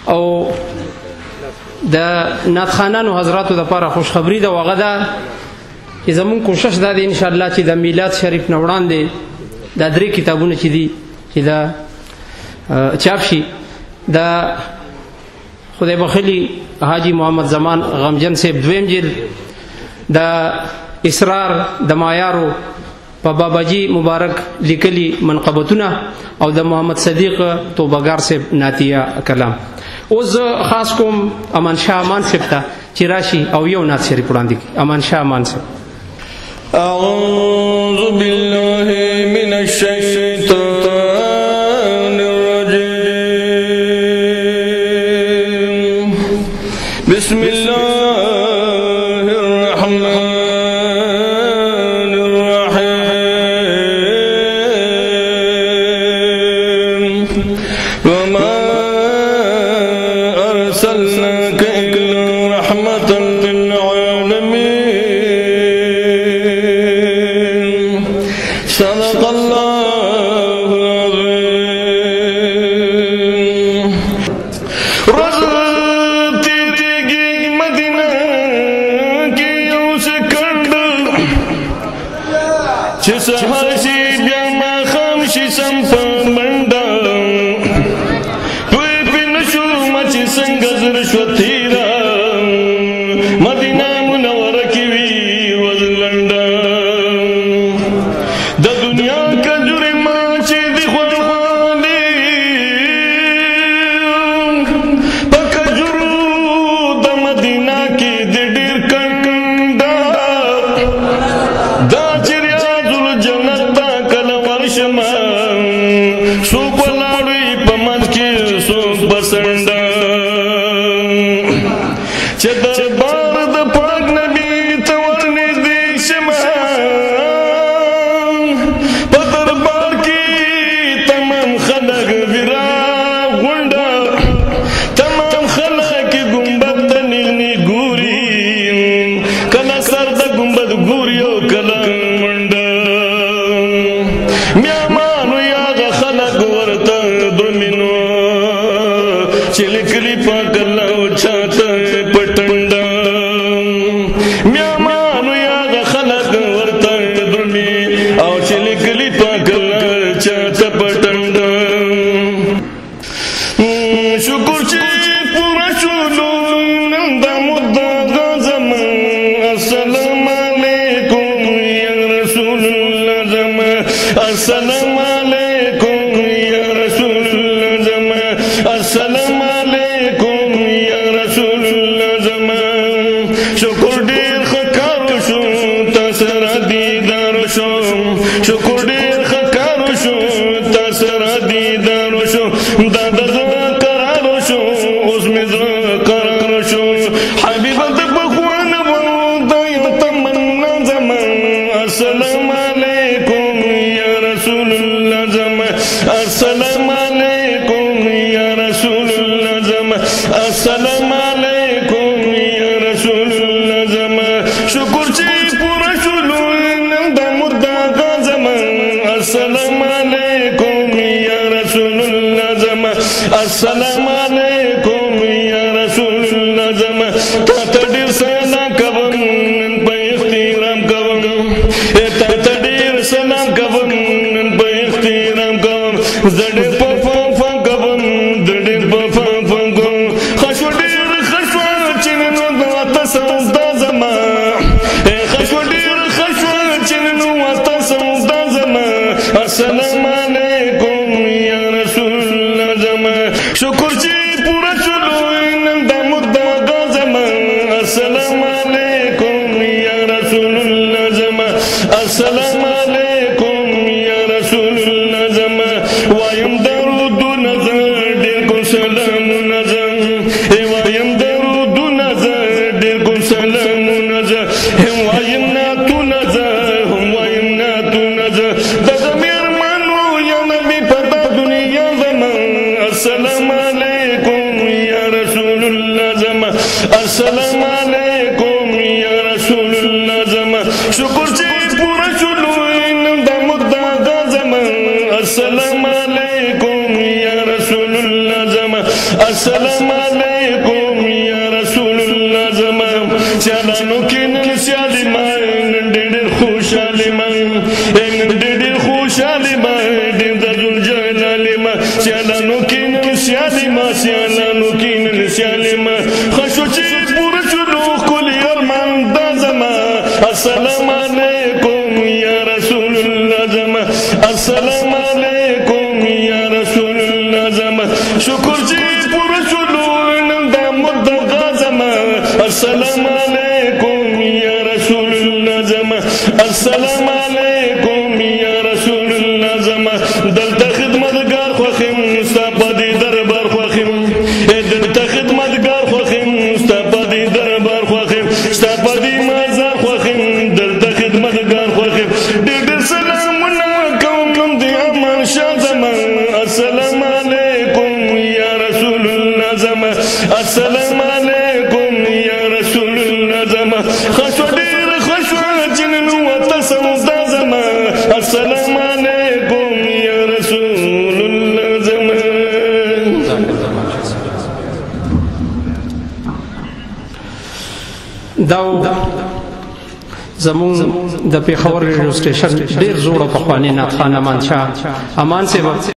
او د ناتخانانو حضراتو دپاره خوشخبري ده، هغه ده چې زمونږ کوشش دا دی انشاءالله چې د میلاد شریف نه وړاندې دا 3 کتابونه چې دي چې دا چاپ شي، د خدای بخلي حاجی محمد زمان غمجن صاحب 2م جلد، د اسرار د مایارو په باباجي مبارک لیکلي منقبتونه، او د محمد صدیق توبهګار صاحب ناتیه کلام. اوس خاص کوم امان شاه امان صاحب ته چې راشي او یو نعت شریف وړاندې کړي. امان شاه امان صاحب. اعوذ بالله من الشیطان الرجیم، بسم الله الرحمن الرحیم، وما أرسلناك إلا رحمة للعالمين، صدق الله العظيم. رضتی تیگی مدینہ کی یوں سے کردل چه سحر شی بیاما خامشی سمپا منڈا سنگزر شوتیرا مدینہ منورہ کی وی وزلنڈا دا دنیا کا جرما چی دی خوانی پکا جرو دا مدینہ کی دی دیر کنڈا دا چریاز الجنت تا کل ورشما سوپ لاڑوی پمد کی سوپ بسنڈا دربار د پاک نبی تور نږدې شمه په دربار کې تمام خلق ویرا غونډه، تمام خلق ګمبد ته نږدې ګوري، کله سر د ګمبد ګوري او کله منډه. میامانو یاغه خلق ورته درومینو چې لیکلي پاک الله او چاته شکر چی پورا شولو نندا مدہ غازم، السلام علیکم یا رسول اللہ زم، السلام علیکم یا رسول اللہ زم، السلام علیکم یا رسول اللہ زم. شکر دیر خکارو شو تاسرا دیدارو شو، شکر دیر خکارو شو تاسرا دیدارو شو، دادا السلام علیکم یا رسول اللہ زم، السلام علیکم یا رسول اللہ زم، السلام علیکم یا رسول اللہ زم. شکر چی پورا شلو نندا مدہ غازم، السلام علیکم یا رسول اللہ زم، السلام علیکم یا رسول اللہ زم. تا تدیر سینا کبم پا اختیرام کبم، تا تدیر سلام کبم پا اختیرام کبم، زدیر پا فام فام کبم، زدیر پا فام فام کبم. خشو دیر خشو چننو دواتا سوزدا زما، خشو دیر خشو چننو دواتا سوزدا زما. السلام علیکم یا رسول اللہ زما. شکر چی پورا چلو نندا مدہ غازم، السلام علیکم یا رسول اللہ زما، السلام علیکم یا رسول اللہ زما. وایم درود نظر دیر کو سلام نظر، وایم درود نظر دیر کو سلام نظر، وایم ناتو نظر، وایم ناتو نظر. دزمیر منو یا نبی پتا دنیا زما، السلام علیکم یا رسول اللہ زما، السلام علیکم یا رسول اللہ زما. شکر چی پورا شلو نندا مدہ غازم، السلام علیکم یا رسول اللہ زما. السلام علیکم یا رسول الله زما چلانو کې نن سیالي ما نن ډېر خوشاله ما نن ډېر خوشاله ما ډېر د ذل جلال ما چلانو کې نن سیالي ما چلانو کې نن سیالي ما خوشو چې پور شلو کول ارمان د زما السلام علیکم یا رسول الله زما السلام علیکم یا رسول الله زما شکر چې پور شلو نن د مدغه زما السلام علیکم یا رسول الله زما السلام علیکم یا رسول الله زما دلته خدمتګار خوخم مستقبل دربار خوخم دلته خدمتګار خوخم مستقبل دربار خوخم مستقبل مزار خوخم دلته خدمتګار خوخم ډېر سلامونه کوم نوم دې امان شاه زما السلام علیکم یا رسول الله زما السلام علیکم یا رسول الله زما خشوع ډېر خشوع جنن وتسم دا زما السلام علیکم یا رسول الله زما داو زمون د پیښور ریډیو سټیشن ډیر زوړ او پخوانی ناتخان امان شاه امان صاحب